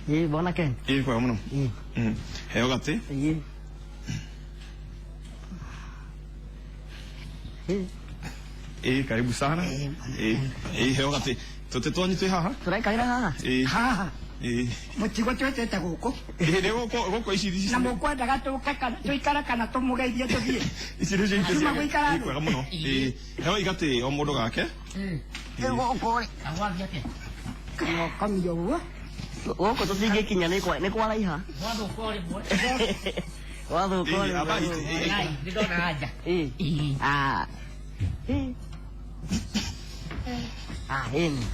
Bwana Ken. Kwa mno. Heo gati? Karibu sana. Heo gati. Tote tuanyi tu haha? Turaikaira haha. Haha. Mutigo twetete guku. Rĩu gũkũ ici na mũkwendaga tũikara kana tũmũgeithie tũthiĩ. Ici nĩ cia kwega mũno. Heo igati o mũndũ gake. Gũkũ awathiĩte. Kamio ũguo. Gũkũ tũtingĩkinya nĩ kwaraiha. Wathũka rĩmwe. Wathũka rĩmwe. Ndĩrona haja. Hini.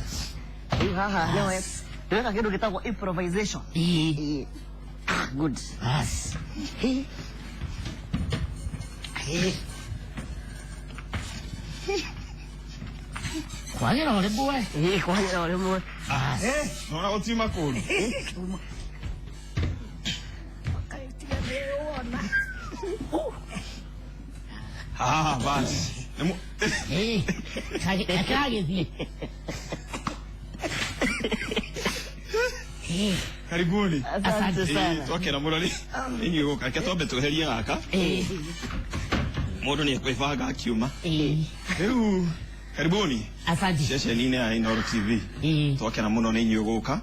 Haha leo tuweka kitu kitagwa improvisation. Good. Yes. Kwagera ole boy. Kwagera ole boy. Nona otima kulu. Basi. Kage. Karibuni. Asante sana. Twakera muno ni nyugo kake twambe tweherie gaka. Mundu ni ekwibanga akiuma. Rĩu karibuni. Asante. Ceceni-inĩ ya Inooro TV. Twakera muno ni nyugo ka.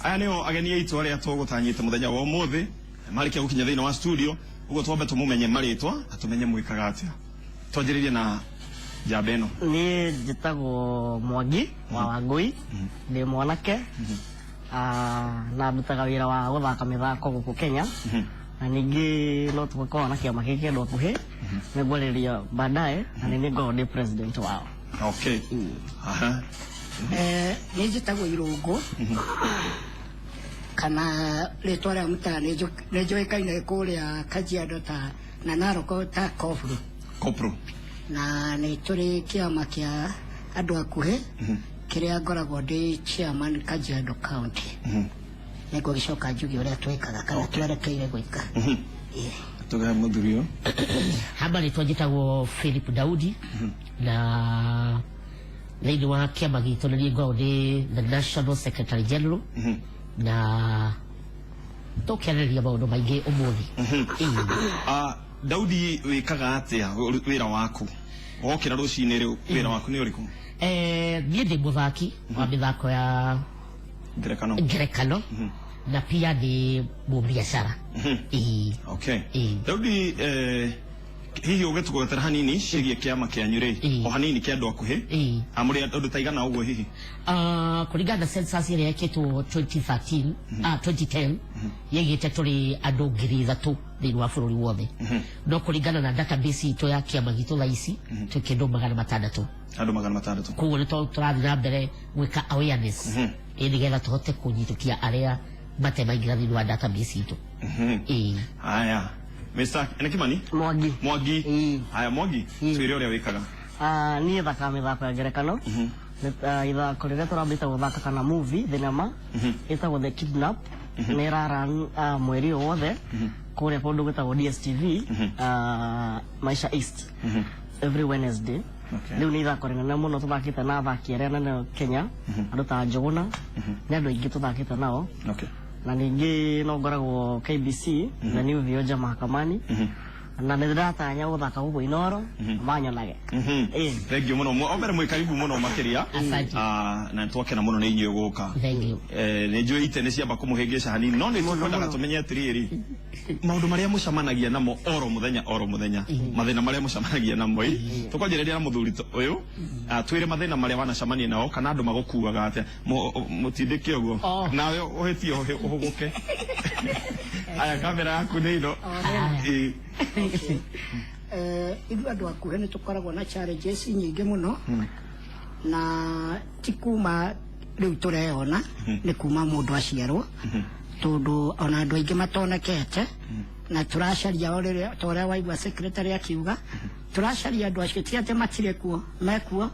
Aya nĩo ageni aitũ arĩa tũgũtanyĩte mũthenya wa ũmũthĩ. Marĩkia gũkinya thĩinĩ wa studio. Ũguo twambe tũmũmenye marĩtwa, atumenye mwĩkaga atĩa. Twanjĩrĩrie na njamba ĩno. Niĩ njĩtagwo Mwangi wa Wangũi. Ndĩ mwanake. Na ndutaga wĩra wa gũthaka mĩthako gũkũ Kenya. Na ningĩ no tũkorwo na kĩama gĩkĩ kĩndũ hakuhĩ. Nĩngwarĩrĩria baadaye na nĩngorwo ndĩ president wao. Okay. Niĩ njĩtagwo Irũngũ. Kana rĩtwa rĩa mũtani nĩ njoĩkaine kũrĩa Kajiado ta na Narok ta Kopro. Na nĩ tũrĩ kĩama kĩa andũ akuhĩ kĩrĩa ngoragwo ndĩ chairman Kajiado County. Nĩguo gĩcoka njuge ũrĩa twĩkaga kana twerekeire gwĩka. Tugahe mũthuri ũyũ. Habari twajĩtagwo Philip Daudi na thĩinĩ wa kĩama gitũ nĩ ngoragwo ndĩ the National Secretary General na tũkĩarĩrĩria maũndũ maingĩ ũmũthĩ. Daudi wĩkaga atĩa wĩra waku? Wokĩra rũcinĩ rĩu wĩra waku nĩ ũrĩkũ? Niĩ ndĩ mũthaki wa mĩthako ya ngerekano na pia ndĩ mũbiacara. Okay. Daudi hihi ũgĩtũgwetera hanini ciĩgiĩ kĩama kĩanyu rĩ o hanini kĩa andũ akuhĩ amũrĩ andũ ta igana ũguo hihi? Kũringana na census ĩrĩa yekĩtwo 2010 yegĩte tũrĩ andũ 3,000 thĩinĩ wa bũrũri wothe. No kũringana na database itũ ya kĩama gitũ thaa ici twĩ kĩndũ 600. Andũ 600. Koguo nĩ tũrathiĩ na mbere gwĩka awareness nĩgetha tũhote kũnyitũkia arĩa matemaingĩra thĩinĩ wa database itũ. Haya. Mr. Kimani? Mwangi. Haya Mwangi, twĩre ũrĩa wĩkaga. Niĩ thakaga mĩthako ya ngerekano. Ithako rĩrĩa tũrambĩte gũthaka kana movie thenema ĩtagwo The Kidnap. Nĩ ĩrarun mweri ũyũ wothe kũrĩa kũndũ gwĩtagwo DSTV Maisha East every Wednesday. Rĩu nĩ ithako rĩnene mũno tũthakĩte na athaki arĩa anene Kenya, andũ ta Njũgũna, nĩ andũ aingĩ tũthakĩte nao. Na ningĩ no ngoragwo KBC na New Vioja Mahakamani na nĩ ndĩratanya gũthaka gũkũ Inooro manyonage. Thank you mũno. Ombere mwĩ karibu mũno makĩria. Na twakena mũno nĩ inyuĩ gũka. Nĩ njũĩ itene ciamba kũmũhĩngĩca hanini no nĩ twendaga tũmenye atĩrĩrĩ maũndũ marĩa mũcemanagia namo oro mũthenya mathĩna marĩa mũcemanagia namo tũkwanjĩrĩria na mũthuri ũyũ twĩre mathĩna marĩa wanacemania nao kana andũ magũkuaga atĩa mũtindĩke ũguo nawe ũhĩtie ũhũgũke. Aya kamera yaku nĩ ino. Ithuĩ andũ akuhĩ nĩ tũkoragwo na challenges nyingĩ mũno na ti kuma rĩu tũreona nĩ kuma mũndũ aciarwo tondũ ona andũ aingĩ matonekete na tũracaria ta ũrĩa waigua secretary akiuga tũracaria andũ acio ti atĩ matirĩ kuo mekuo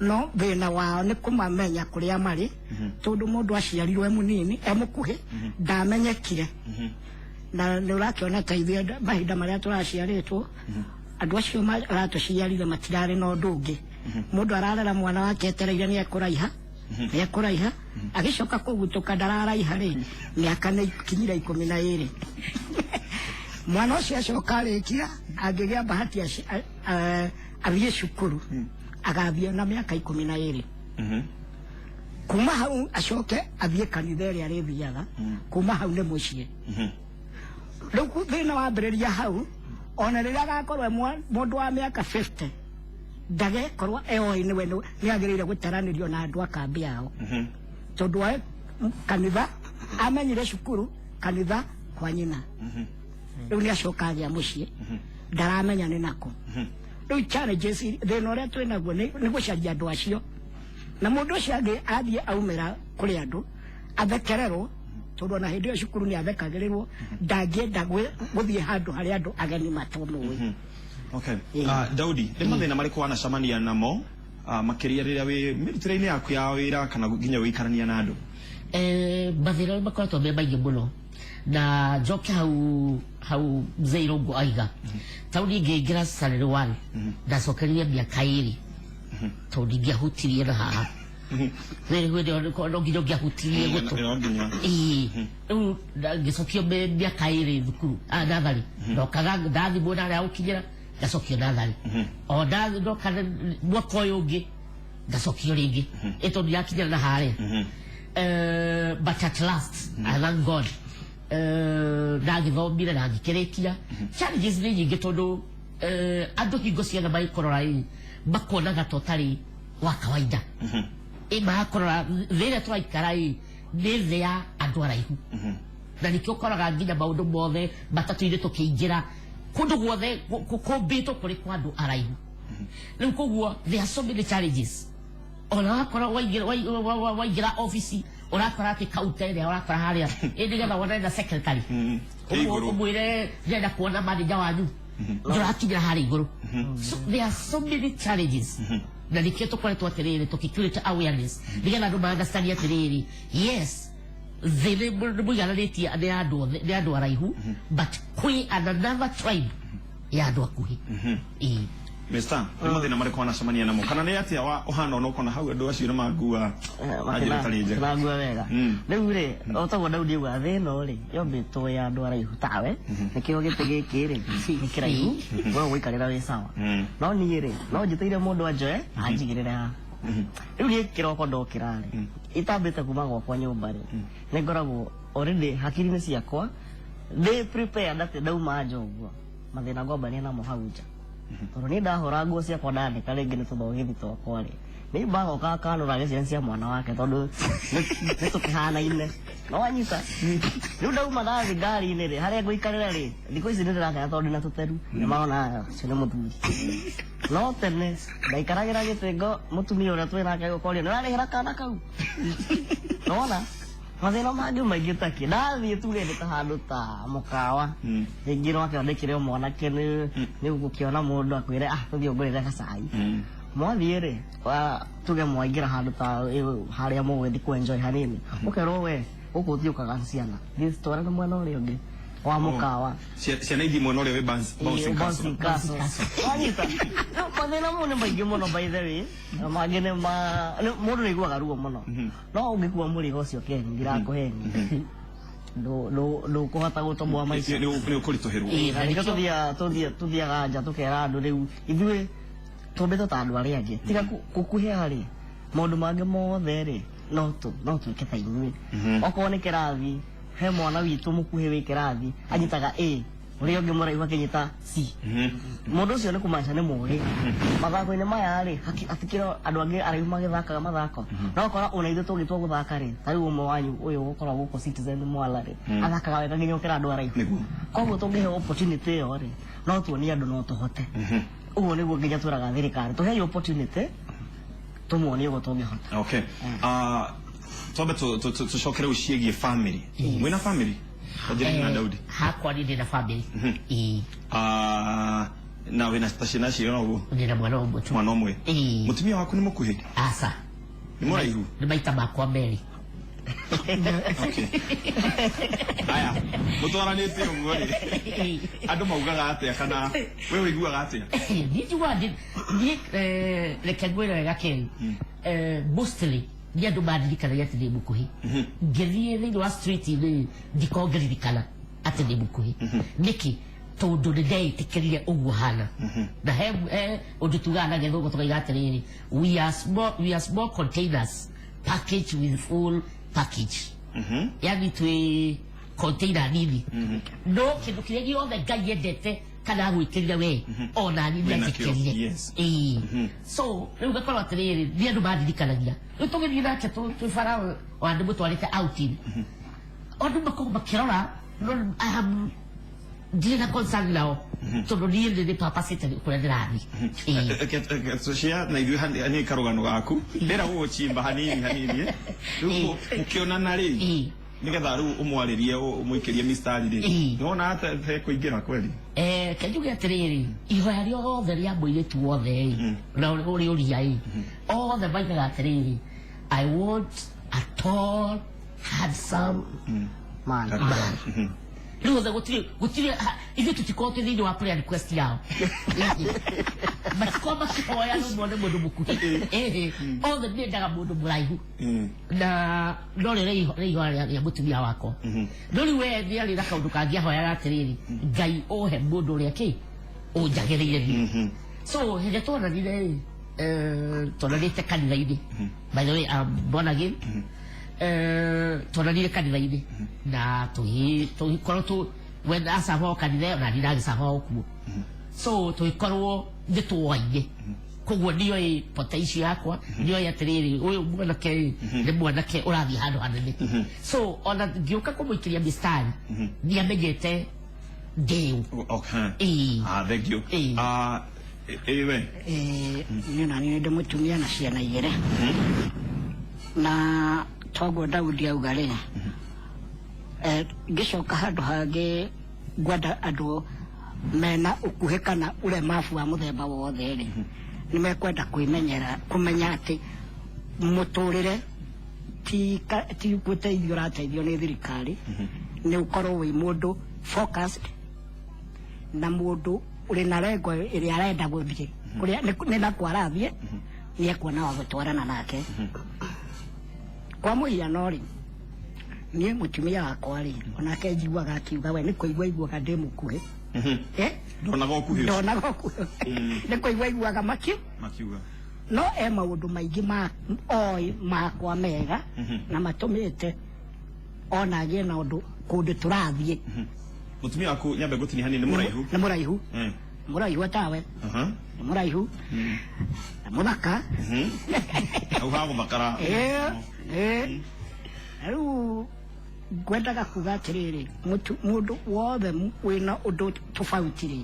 no thĩna wao nĩ kũmamenya kũrĩa marĩ tondũ mũndũ aciarirwo mũnini mũkuhĩ ndamenyekire na nĩ ũrakĩona ta ithuĩ mahinda marĩa tũraciarĩtwo andũ acio maratũciarire matirarĩ na ũndũ ũngĩ mũndũ ararera mwana wake etereire nĩ ekũraiha ya kuraiha agicoka kugutuka ndararaiha ri miaka ni kinyira 12 mwana ucio acoka rikia angigia bahati abie cukuru agabia na miaka 12 kuma hau acoke abie kanitha ria rithiaga kuma hau ni mucie riu thina wa mbiriria hau ona riria agakorwo mundu wa miaka 50 ndage korwa ni wendo ni agirire gutaranirio na andu akambi yao tondu wa kanitha amenyire cukuru kanitha kwa nyina riu ni acokagia mucie ndaramenya ni nako riu challenges thina uria twinaguo ni gucaria andu acio na mundu ucio angi athie aumira kuri andu athekererwo tondu na hindi cukuru ni athekagirirwo ndangienda guthie handu hari andu ageni matomui. Okay. Daudi, ni mathina mariko wanacamania namo makiria riria wi mirutire-ini yaku ya wira kana nginya wikarania na andu? Mathina makoretwo me maingi muno na njoke hau mzee Irungu aiga tauni ngĩingĩra Salary One ndacokereire miaka 2 tondu ingĩahutirie na haha no nginya ngĩahutirie gũtũ rĩu ngĩcokio miaka 2 thukuru nathari ndokaga ndathimwo narĩa gũkinyĩra ngacokio nathari o ndoka mwaka ũyũ ũngĩ ngacokio rĩngĩ ĩtondu yakinyĩra na harĩa but at last I thank God ndagĩthomire na ngĩkĩrĩkia challenges nĩ nyingĩ tondu andũ hingo ciothe magĩkorora makonaga ta ũtarĩ wa kawaida magakorora thĩrĩa tũraikara nĩ thĩ ya andũ araihu na nĩkĩo ũkoraga nginya maũndũ mothe matatũ-inĩ tũkĩingĩra kũndũ guothe kũmbĩtwo kũrĩ kwa andũ araihu rĩu koguo there are so many challenges ona wakora waingĩra ofici urakora ati kaunta ĩrĩa urakora harĩa nĩgetha wonane na secretary ũmwĩre ndĩrenda kuona manager wanyu ndũrakinyĩra harĩa igũrũ so there are so many challenges na nĩkĩo tũkoretwo atĩrĩrĩ tũkĩ-create awareness nĩgetha andũ ma-understand atĩrĩrĩ yes thĩ nĩ mũigananĩtie nĩ andũ araihu but kwĩ another tribe ya andũ akuhĩ. Mr. Ni mathina mariko wanacamania namo kana nĩ atĩa wa ũhana ona ũkona hau andũ acio nĩ mangua njĩra tarĩ njega mangua wega rĩu rĩ otagwo Daudi auga thĩno rĩ yombĩtwo ya andũ araihu tawe nĩkĩo gĩtĩ gĩkĩ rĩ nĩ kĩraihu we gũikarĩra wĩ sawa no niĩ rĩ no njĩtĩire mũndũ anjoe anjigĩrĩre haha rĩu niĩ kĩroko ndokĩra rĩ itambĩte kuma gwakwa nyũmba rĩ nĩ ngoragwo already hakiri-inĩ ciakwa ndĩ prepared atĩ ndauma nja ũguo mathĩna ngombania namo hau nja tondu ni ndahora nguo ciakwa ndandĩka rĩngĩ nĩ tũthogithi twakwa rĩ nĩ mbagoka kanũra ciana cia mwana wake tondu nĩ tũkĩhanaine no wanyita rĩu ndauma ndathi ngari-inĩ rĩ harĩa ngũikarĩra rĩ thikũ ici nĩ ndĩrakena tondu nĩ tũteru nĩ marona ũcio nĩ mũthuri no tene ndaikaragĩra gĩtĩ mũtumia ũrĩa twĩ nake gũkoria nĩ ũrarĩhĩra kana kau nona mathĩna mangĩ maingĩ takĩ ndathiĩ tuge nĩ ta handũ ta mũkawa rĩngĩ no akĩandĩkĩre o mwanake nĩ ũgũkĩona mũndũ akwĩre tũthiĩ ũngũrĩre gacai mwathiĩ rĩ tuge mwaingĩra handũ ta harĩa mũgũgĩthiĩ kwenjoy hanini ũkerwo we gũkũ ũthiũkaga ciana twara mwena ũrĩa ũngĩ wa mũkawa ciana ithi mwena ũrĩa wĩ bouncing castle wanyita mathĩna mau nĩ maingĩ mũno by the way mangĩ nĩ mũndũ nĩ aiguaga ruo mũno no ũngĩkua mũrigo ũcio keni ndirakũheni ndũkũhota gũtoboa maica nĩ ũkũritũhĩrwo na nĩkĩo tũthiaga nja tũkera andũ rĩu ithuĩ tũmbĩtwo ta andũ arĩa angĩ tiga gũkuhĩha rĩ maũndũ mangĩ mothe rĩ no twĩke ta inyuĩ okorwo nĩ kĩrathi he mwana witũ mũkuhĩ wĩ kĩrathi anyitaga A ũrĩa ũngĩ mũraihu akĩnyita C mũndũ ũcio nĩ kũmanica nĩ mũũgĩ mathako-inĩ maya rĩ hatikĩrĩ andũ angĩ araihu magĩthakaga mathako no ũkora ona ithuĩ tũgĩtua gũthaka rĩ ta rĩu ũmwe wanyu ũyũ gũkorwo gũkũ Citizen Mwala rĩ athakaga wega nginya ũkĩra andũ araihu koguo tũngĩheo opportunity ĩyo rĩ no tuonie andũ no tũhote ũguo nĩguo nginya twĩraga thirikari tũheo opportunity tũmuonie ũguo tũngĩhota. Okay. Twambe tũcokere ciĩgiĩ family mwĩna family Wajiri na Daudi hakwa ni ndĩna family na wĩna ciana ciigana ũguo? Ndĩna mwana ũmwe tu. Mwana ũmwe? Mũtumia waku nĩ mũkuhĩ? Aca. Nĩ mũraihu? Nĩ maita makwa merĩ. Okay. Aya, mũtwaranĩte ũguo rĩ andũ maugaga atĩa kana we ũiguaga atĩa? Reke ngwĩre wega Ken, mostly ni andu maririkana ati ndi mukuhi ngithie thiini wa street ni ndikongeririkana ati ndi mukuhi niki tondu ni ndeitikirire uguo hana na he undu tugana githugu tukaiga atiriri we are small containers package with full package yani twi container nini no kindu kiria giothe Ngai endete kana gwikirira we ona ni ndikirire so riu gakorwo atiriri ni andu maririkanagia riu tugithii nake tufara wa andu mutwarite outing andu makorwo makirora no I have ndina concern nao tondu nie ndi papacite kuria ndirathi so cia na ithuĩ hani karugano gaku ndĩra gũgũchimba hanini rĩu mũkĩonana rĩ nigetha rĩu ũmwarĩrie ũmũikĩrie mistari rĩ nĩwona atekũingĩra kweli kanjuge atirĩrĩ ihoya rĩothe rĩa mũirĩtu wothe na ũrĩa ũria othe maigaga atirĩrĩ I want a tall handsome man rĩu othe gũtirĩ ithuĩ tũtikorwo twĩ thĩinĩ wa prayer request yao matikorwo makĩhoya no mone mũndũ mũkuhĩ othe nĩendaga mũndũ mũraihu na no rĩrĩa ihoya rĩa mũtumia wakwa no rĩu we nĩarĩ na kaũndũ kangĩahoyaga atĩrĩrĩ Ngai ũhe mũndũ ũrĩa kĩ ũnjagĩrĩire niĩ so hĩndĩ twonanĩte kanitha-inĩ by the way I'm born again twonanire kanitha-inĩ na tũgĩkorwo when acaba o kanitha na niĩ ndagĩcaba o kuo so tũgĩkorwo nĩtũoaine koguo nĩoĩ potential yakwa nĩoĩ atĩrĩrĩ ũyũ mwanake nĩ mwanake ũrathiĩ handũ hanene so ona ngĩũka kũmũikĩria mistari nĩamenyete ndĩũ thank you we niĩ nani nĩ mũtumia na ciana igĩrĩ na toguo Daudi auga rĩ ngĩcoka handũ hangĩ ngwenda andũ mena ũkuhĩ kana ũremabu wa mũthemba wothe rĩ nĩ mekwenda kũmenya atĩ mũtũrĩre ti gũteithio ũrateithio nĩ thirikari nĩ ũkorwo wĩ mũndũ focused na mũndũ ũrĩ na lengo ĩrĩa arenda gũthiĩ kũrĩa nĩ nakwo arathiĩ nĩ ekuona wa gũtwarana nake kwa mũhiano rĩ niĩ mũtumia wakwa rĩ onake njiguaga akiuga we nĩ kũigua iguaga ndĩ mũkuhĩ ndonaga ũkuhĩ nĩ kũigua iguaga makiuga no maũndũ maingĩ oĩ makwa mega na matũmĩte ona agĩe na ũndũ kũndũ tũrathiĩ mũtumia waku nyambe gũtinia hanini nĩ mũraihu atawe nĩ mũraihu na mũthaka au ha gũthakara rĩu ngwendaga kuga atĩrĩrĩ mũndũ wothe wĩna ũndũ tofauti rĩ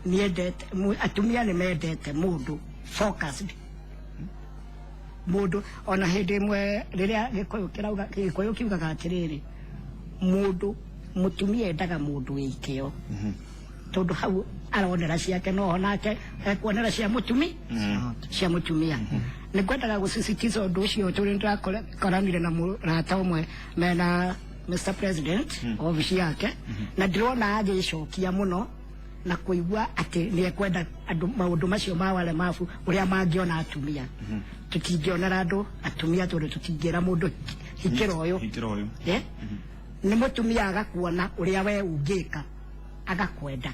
nĩendete atumia nĩ mendete mũndũ focused mũndũ ona hĩndĩ ĩmwe rĩrĩa gĩkũyũ kiugaga atĩrĩrĩ mũtumia endaga mũndũ wĩ ikĩo tondu hau aronera ciake no nake ekuonera cia mutumia nĩ ngwendaga gũsisitiza ũndũ ũcio tũrĩ ndĩrakoranire na mũrata ũmwe mena Mr. President obici yake na ndĩrona agĩcokia mũno na kũigua atĩ nĩ ekwenda andũ maũndũ macio ma walemavu ũrĩa mangĩona atumia tũtingĩonera andũ atumia tondũ tũtingĩra mũndũ hikĩra ũyũ nĩ mũtumia agakuona ũrĩa we ũngĩka agakwenda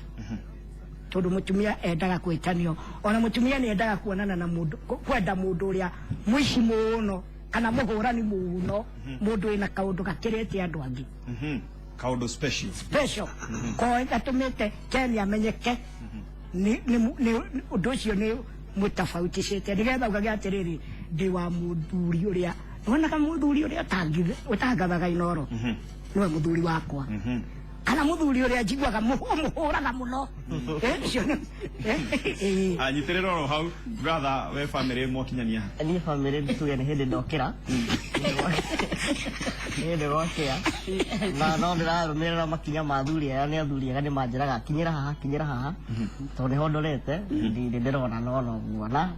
tondu mutumia endaga kwitanio ona mutumia ni endaga kuonana na mundu kwenda mundu uria muici muno kana muhurani muno mundu ina kaundu gakirite andu angi kaundu special ko gatumite Kenya amenyeke ni undu ucio ni mutafauticite nigetha ugaga atiriri ndi wa muthuri uria wonaga muthuri uria utangathaga inoro niwe muthuri wakwa kana muthuri uria njiguaga muhuraga muno anyiterera ro hau brother we family mwakinyania ni family tuge ni hindi ndokira ni ndokira na no ndĩrarũmĩrĩra makinya ma athuri aya nĩ athuri ega nĩ manjĩraga kinyĩra haha tondũ nĩ hondorete ndĩrona no guona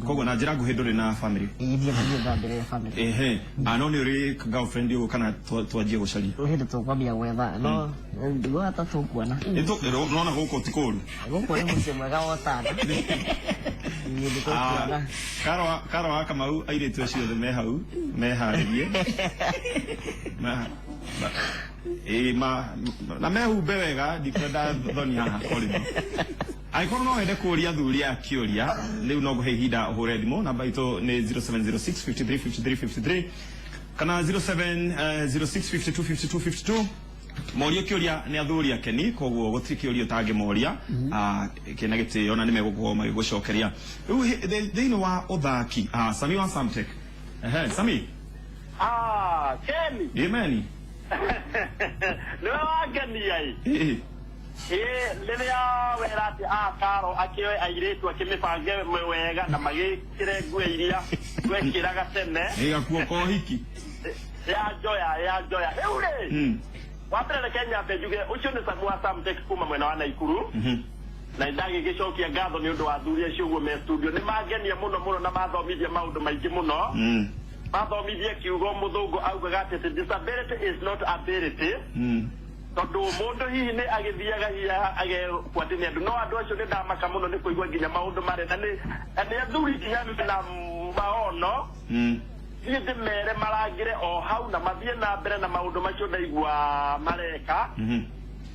koguo na njĩra nguhĩ ndũrĩ na family no nĩ ũrĩ girlfriend ũguo kana twanjie gũcaria hĩndĩ tũkwambia gwetha no ndiguo ta tũkuona nona gũkũ ti kũũru gũkũ nĩ mũciĩ mwega wa Tana Karo Kamau airĩtu acio othe me hau meharĩrie na mehumbe wega ndikwenda thoni haha Kolino angĩkorwo no wende kũũria athuri a kĩũria rĩu no ngũhe ihinda ũhũre thimũ namba itũ nĩ 0706 53 53 53 kana 0706525252 morio kĩũria nĩ athuri akeni koguo gũtirĩ kĩũria ũtangĩmoria kĩna gĩtĩo na nĩmegũkorwo magĩgũcokeria rĩu thĩinĩ wa ũthaki Sami wa Samtech Sami Keni Imeni nĩwe wangenia rĩrĩa wera atĩ Karo akĩoe airĩtu akĩmĩbange wega na magĩkĩre nguo iria twekĩraga tene ĩgakuo kwa ũhiki ya njoya rĩu rĩ wambere reke nyambe njuge ũcio nĩ Sami wa Samtech kuma mwena wa Naikuru na ndagĩgĩcokia ngatho nĩ ũndũ wa athuri acio ũguo me studio nĩ mangenia mũno na mathomithia maũndũ maingĩ mũno mathomithie kiugo mũthũngũ augaga atĩ disability is not ability tondũ mũndũ hihi nĩ agĩthiaga hiya agebuatĩnia andũ no andũ acio nĩ ndamaka mũno nĩ kũigua nginya maũndũ marenda nĩ athuri nginya na maono thiĩ ndĩmere marangĩre o hau na mathiĩ na mbere na maũndũ macio ndaigua mareka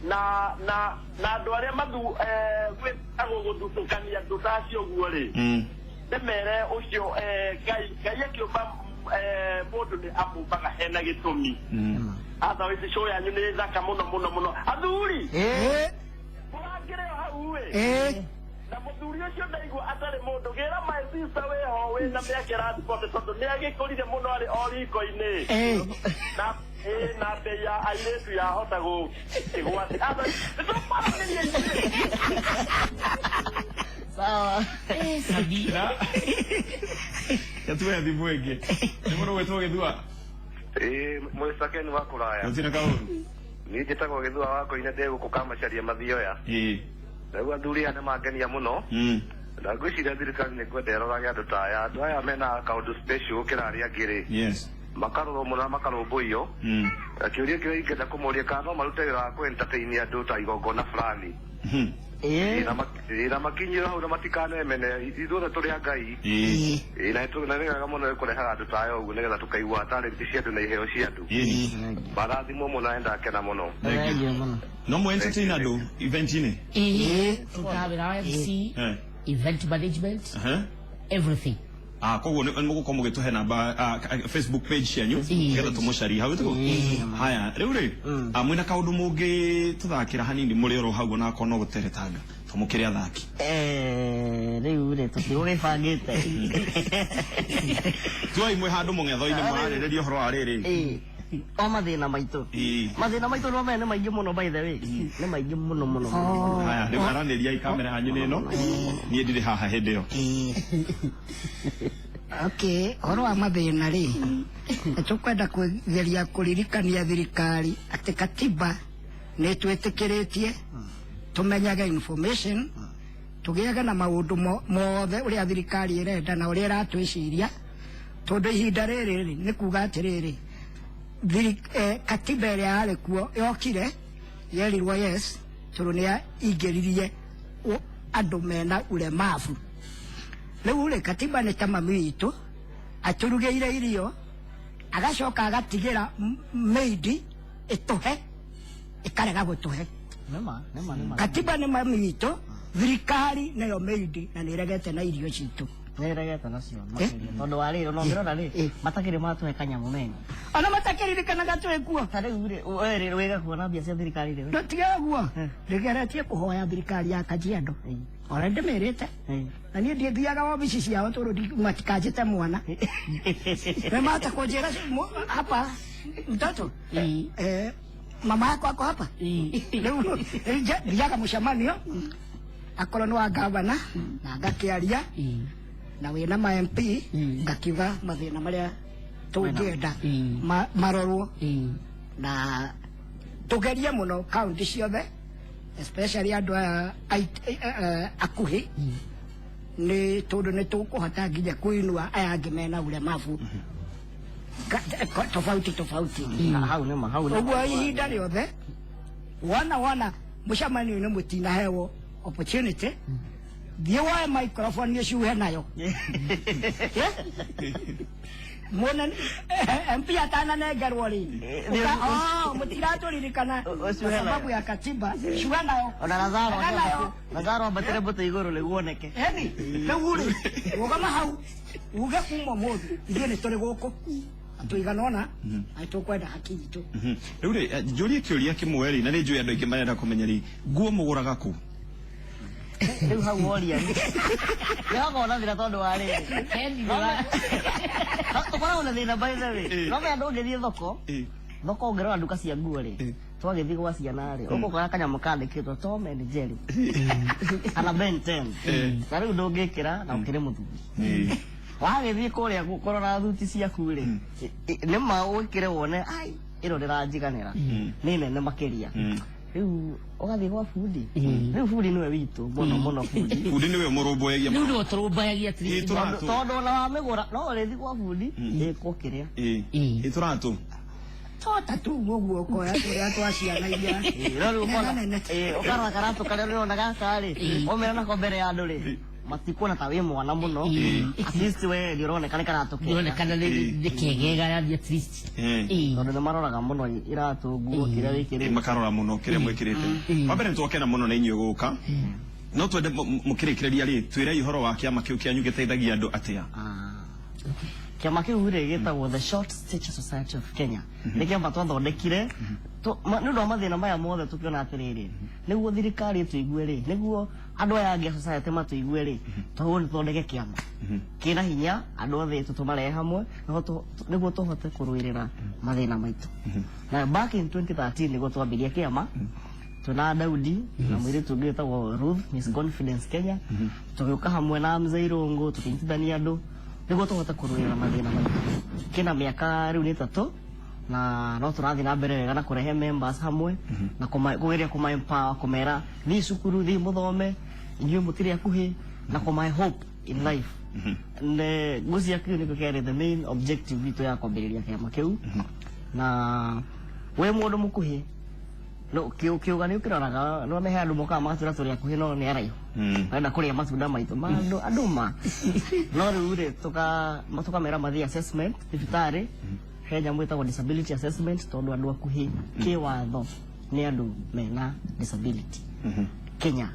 na andũ arĩa gwĩtagwo gũthutũkania andũ tacio guo rĩ ndĩmere ũcio Ngai akĩũmba mũndũ nĩ amũmbaga hena gĩtũmi otherwise show yanyu nĩ thaka mũno athuri mũrangĩre o hau na mũthuri ũcio ndaigua atarĩ mũndũ gĩra my sister wĩho wĩna mĩaka ĩrathibote tondũ nĩ agĩkũrire mũno arĩ o riko-inĩ na mbei ya airĩtu yahota gũkĩgwati sawa Sabina yatuwe thimũ ĩngĩ nĩ mũndũ gwĩtwo Gĩthua Mũicake nĩ wa kũraya gũtirĩ kaũndũ niĩ njĩtagwo Gĩthua wa Koine ndĩgũkũ Kamacharia Mathioya rĩu athuri aya nĩ mangenia mũno na ngwĩciria thirikari nĩ kwenda ĩrorage andũ ta aya andũ aya mena kaũndũ special gũkĩra arĩa angĩ rĩ makarorwo mũno na makarũmbũiyo kĩũria kĩrĩa ingĩenda kũmoria kana no marute wĩra wa kũ-entertain andũ ta igongona fulani na makinyĩra hau na matikanemene ithuothe tũrĩ a Ngai na nĩwega mũno kũrehaga andũ ta aya ũguo nĩgetha tũkaigua talenti cia andũ na iheo cia andũ marathimwo mũno enda akena mũno no mũ-entertain andũ event-inĩ tũkawĩra MC event management everything koguo nĩ mũgũkorwo mũgĩtũhe namba Facebook page cianyu nĩgetha tũmũcarie hau tũguo haya rĩu rĩ mwĩna kaũndũ mũngĩ tũthakĩra hanini mũrĩ oro hau na akorwo no gũteretanga tũmũkĩre athaki rĩu rĩ tũtigũgĩbangĩte tuai mwĩ handũ mũng'etho-inĩ mũrarĩrĩria ũhoro wa rĩrĩ o mathĩna maitũ no mene maingĩ mũno by the way nĩ maingĩ mũno haya rĩu aranĩria ikamera hanyu nĩ ĩno niĩ ndirĩ haha hĩndĩ ĩyo ũhoro wa mathĩna rĩ nĩtũkwenda kũgeria kũririkania thirikari atĩ katiba nĩ twĩtĩkĩrĩtie tũmenyage information tũgĩage na maũndũ mothe ũrĩa thirikari ĩrenda na ũrĩa ĩratwĩciria tondũ ihinda rĩrĩ nĩ kuga atĩrĩrĩ katiba ĩrĩa yarĩ kuo yokire yerirwo yes tondũ nĩ ingĩririe andũ mena ulemavu rĩu rĩ katiba nĩ ta mami witũ atũrugĩire irio agacoka agatigĩra maidi ĩtũhe ĩkarega gũtũhe katiba nĩ mami witũ thirikari nĩyo maidi na nĩ ĩregete na irio citũ nĩregete nacio tondũ wa rĩrĩ no ngĩrora rĩ matakĩrĩ matũhe kanyamũ mene ona matakĩririkanaga twĩ kuo ta rĩu rĩ wega kuona mbia cia thirikari rĩ ndotiga guo rĩgeretie kũhoya thirikari ya Kajiado ona ndĩmĩrĩte na niĩ ndĩthiaga wabici ciao tondũ matikanjĩte mwana nĩmata kũnjĩra hapa mtoto mama yako ako hapa rĩu thiaga mũcemanio akorwo nĩ wa ngavana na ngakĩaria na wĩna ma MP ngakiuga mathĩna marĩa tũngĩenda marorwo na tũgerie mũno kaunti ciothe especially andũ akuhĩ nĩ tondũ nĩ tũkũhota nginya kũinua aya angĩ mena ulemavu tofauti ũguo ihinda rĩothe wona mũcemanio-inĩ mũtinaheo opportunity thiĩ woe microphone ũciuhe nayo mona MP atananengerwo rĩ mũtiratũririkana sababu ya katiba ciuhe nayo ona Lazaro ambatĩre mbũtũ igũrũ nĩguo oneke rĩu rĩ rũgama hau uge kuma mũndũ ithuĩ nĩ tũrĩ gũkũ tũiganona na tũkwenda haki itũ rĩu rĩ njũrie kĩũria kĩmwe rĩ na nĩ njũĩ andũ aingĩ marenda kũmenya rĩ nguo mũgũraga kũ rĩu hau woria nĩhoka ona thĩna tondũ wa rĩrĩ tũkoragwo na thĩna by the way no me andũ ũngĩthiĩ thoko ũngĩrora nduka cia nguo rĩ twagĩthiĩ gwa ciana rĩ ũgũkora kanyamũ kandĩkĩtwo Tom and Jerry kana Ben 10 na rĩu ndũngĩkĩra na ũkĩrĩ mũthuri wagĩthiĩ kũrĩa kũrora thuti ciaku rĩ nĩma ũgĩkĩre wone ai ĩno ndĩranjiganĩra nĩ nene makĩria rĩu ũgathiĩ gwa bundi rĩu bundi nĩwe witũ mũno bundi nĩwe mũrũmbũyagia rĩu nĩwe tũrũmbũyagia tondũ ona wamĩgũra no ũrĩthiĩ gwa bundi ĩkwo kĩrĩa ĩtũratũ tota tu mũguo ũkoya tũrĩa twa ciana iria ũkarora karatũ karĩa ũrĩona gaka rĩ ũmĩra nako mbere ya andũ rĩ matikuona ta wĩ mwana mũno at least we nĩũroneka nĩ karatũ nĩonekana nĩ kegega yani at least tondũ nĩmaroraga mũno iratũ nguo kĩrĩa wĩkĩrĩte makarora mũno kĩrĩa mwĩkĩrĩte wambere nĩtwakena mũno nĩ inyuĩ gũka no twende mũkĩrĩkĩrĩria rĩ twĩre ũhoro wa kĩama kĩu kĩanyu gĩteithagia andũ atĩa kĩama kĩu rĩ gĩtagwo the Short Stature Society of Kenya nĩ kĩama twathondekire nĩ ũndũ wa mathĩna maya mothe tũkĩona atĩrĩrĩ nĩguo thirikari ĩtũigue rĩ nĩguo andũ aya angĩ a society matũigue rĩ tũhũthĩ tũthondeke kĩama kĩna hinya andũ othe tũtũmarehe hamwe nĩguo tũhote kũrũĩrĩra mathĩna maitũ na back in 2013 nĩguo twambirie kĩama twĩna Daudi na mũirĩtu ũngĩ wĩtagwo Ruth Miss Confidence Kenya tũgĩũka hamwe na Mzee Irũngũ tũkĩnyitithania andũ nĩguo tũhote kũrũĩrĩra mathĩna maitũ kĩna mĩaka rĩu nĩ 3 na no tũrathiĩ na mbere wega na kũrehe members hamwe na kũgeria kũma-empower kũmera thiĩ cukuru thiĩ mũthome inyuĩ mũtirĩ hakuhĩ na kũmahe hope in life ngũcia kĩu nĩkĩo kĩarĩ the main objective witũ ya kwambĩrĩria kĩama kĩu na wĩ mũndũ mũkuhĩ kĩũga nĩ ũkĩroraga no mehe andũ mokaga magatwĩra tũrĩ hakuhĩ no nĩ araihu arenda kũrĩa matunda maitũ andũ ma no rĩu rĩ tũkamera mathiĩ assessment thibitarĩ he nyamũ ĩtagwo disability assessment tondũ andũ akuhĩ kĩwatho nĩ andũ mena disability Kenya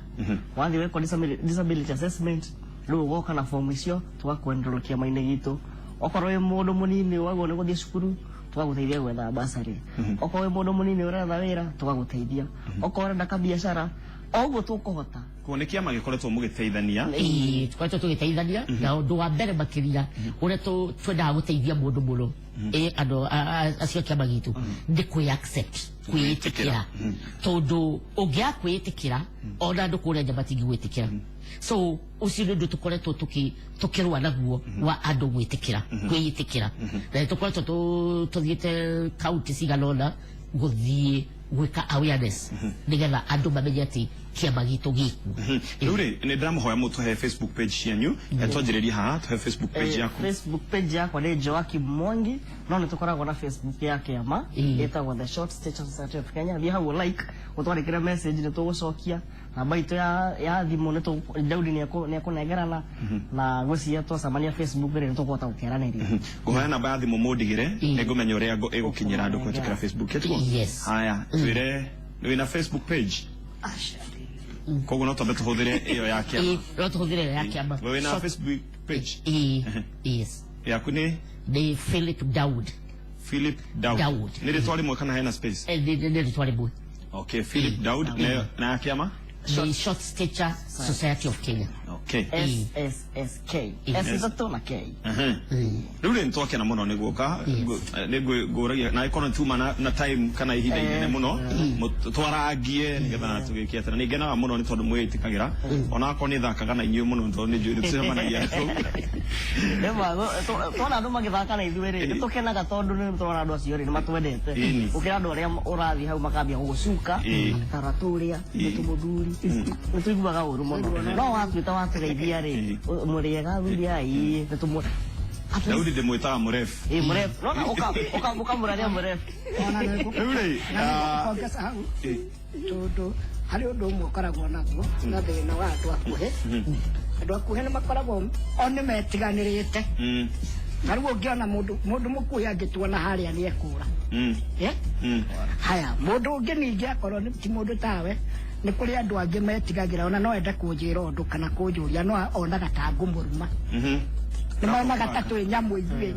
wathiĩ wekwo disability assessment rĩu ũgoka na form icio tũgakwendũrwo kĩama-inĩ gitũ okorwo wĩ mũndũ mũnini wagwo nĩ gũthiĩ cukuru tũgagũteithia gwetha basarĩ okorwo wĩ mũndũ mũnini ũretha wĩra tũgagũteithia okorwo ũrenda kabiacara oguo tũkũhota kuo nĩ kĩama gĩkoretwo mũgĩteithania tũkoretwo tũgĩteithania na ũndũ wa mbere makĩria ũrĩa twendaga gũteithia mũndũ mũno andũ acio kĩama gitũ nĩ kwĩ-accept kwĩĩtĩkĩra tondũ ũngĩaga kwĩĩtĩkĩra ona andũ kũrĩa nja matingĩgwĩtĩkĩra so ũcio nĩ ũndũ tũkoretwo tũkĩrũa naguo wa andũ gwĩtĩkĩra kwĩĩtĩkĩra na tũkoretwo tũthiĩte kaunti cigana ũna gũthiĩ gwĩka awareness nĩgetha andũ mamenye atĩ kĩama gitũ gĩkuo rĩu rĩ nĩ ndĩramũhoya mũtũhe Facebook page cianyu twanjĩrĩria haha tũhe Facebook page yaku Facebook page yakwa nĩ Joakim Mwangi no nĩ tũkoragwo na Facebook ya kĩama ĩtagwo the Short Stature Society of Kenya thiĩ hau like ũtwandĩkĩre message nĩ tũgũcokia namba itũ ya thimũ Daudi nĩ ekũnengerana na ngwĩciria twacemania Facebook rĩ nĩ tũkũhota gũkeranĩria ngũhoya namba ya thimũ mũndigĩre nĩ ngũmenya ũrĩa ĩgũkinyĩra andũ kũhĩtũkĩra Facebook haya twĩre wĩna Facebook page koguo no twambe tũhũthĩre ĩyo ya kĩama no tũhũthĩre ĩyo ya kĩama wĩna Facebook page yes yaku nĩ Philip Daud nĩ rĩtwa rĩmwe kana hena space nĩ rĩtwa rĩmwe okay Philip Daud na ya kĩama the Short Stature Society of Kenya okay SSSK S na K rĩu rĩ nĩtwakena mũno nĩ guoka nĩngũragia na ĩkorwo tuma na time kana ihinda inene mũno twarangie nĩgetha tũgĩkie atĩ na nĩ ngenaga mũno nĩ tondũ mwĩtĩkagĩra ona akorwo nĩ thakaga na inyuĩ mũno tondũ nĩ njũĩ nĩtũcemanagia twona andũ magĩthaka na ithuĩ rĩ nĩ tũkenaga tondũ nĩ tũrona andũ acio rĩ nĩ matwendete gũkĩra andũ arĩa ũrathiĩ hau makambia gũgũcuka taratũrĩa mũthuri nĩ tũiguaga ũru mũno no watuĩta watugeithia rĩ mũrĩega thuria ĩ Daudi ndĩmwĩtaga mũref nona ũkamũraria mũref ona nĩ ongeza hau tondũ hari undu umwe ukoragwo naguo na thina wa andu akuhi andu akuhi ni makoragwo oni metiganirite na riu ungiona mundu mukuhi angituona haria ni ekura haya mundu ungi ningi akorwo ti mundu tawe ni kuri andu angi metigagira ona no ende kunjira undu kana kunjuria no onaga ta ngumuruma ni monaga ta twi nyamu ithuĩ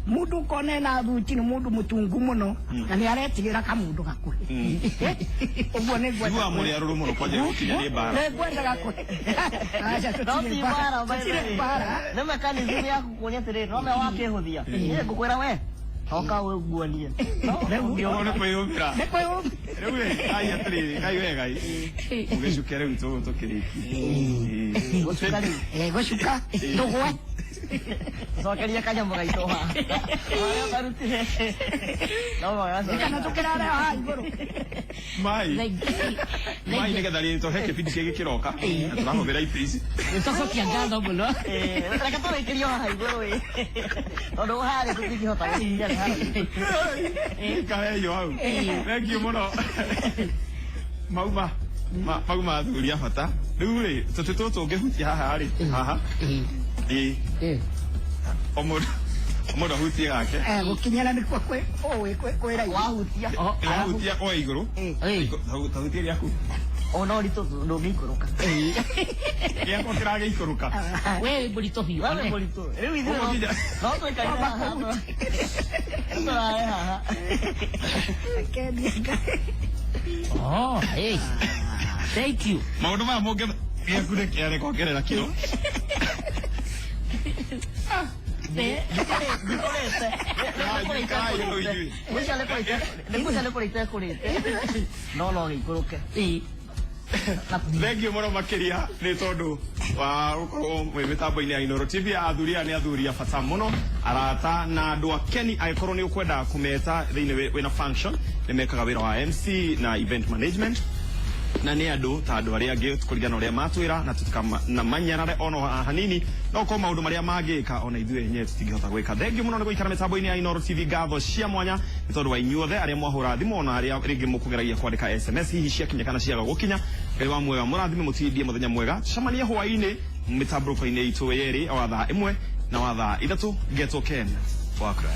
mundu kone na thuti ni mundu mutungu muno na ni aretigira ka mundu gakuhi uguo ni gwenda igua muri aruru muno kwaje gukinya ni bara ni gwenda gakuhi acha tutire bara ni mekanizmu ya kukuonia tiriri no me wakihuthia ni ngukwira we oka we guonie no ne kwiyumira ne kwiyumira riu ai atiri kai wega ugicukia riu tukiriki gucuka ndugwe sokeria kanyamũ gaitũ haha oya barutire no moya kana tukirara haha igũrũ mai nigetha rĩtũhe kĩbindi kĩngĩ kĩroka na tũrahũthĩra indo ici nĩtũcokia ngatho mũno reke tũrĩkĩrio haha igũrũ tondũ harĩ tũtingĩhota gũkinya kaheyo hau thengio mũno mauma athuri a bata rĩu rĩ tũtĩ tũtũ ũngĩhutia haha rĩ haha omundu ahutie gake gukinyana ni kwa kwira wahutia kwa iguru tahutie riaku ona uri to ndungikuruka yako kirage ikuruka we burito hiyo wewe burito riu ithe no to ikaira ndo haha oh hey thank you maundu maya munge yakure kiare kogerera kiro no gikuruke thengio muno makiria ni tondu wa gukorwo mwi mitambo-ini ya Inooro TV. Athuri aya ni athuri a bata muno arata na andu akeni agikorwo ni ukwenda kumeta thiini wina function ni mekaga wira wa MC na event management na ni andu ta andu aria angi kurigana uria matwira na tutikana manyarare ono hanini no ko maundu maria magika ona ithuĩ enyewe tutingihota gwika. Thengio muno ni guikara mitambo-ini ya Inooro TV. Ngatho cia mwanya ni tondu wa inyuothe aria mwahura thimu ona aria ringi mukugeragia kwandika SMS hihi ciakinya kana ciaga gukinya. Ngai wa mwega murathime mutindie muthenya mwega. Tucemanie hwaini mitambo-ini itu yeri wa thaa 1 na wa thaa 3 Geto Ken Wakra.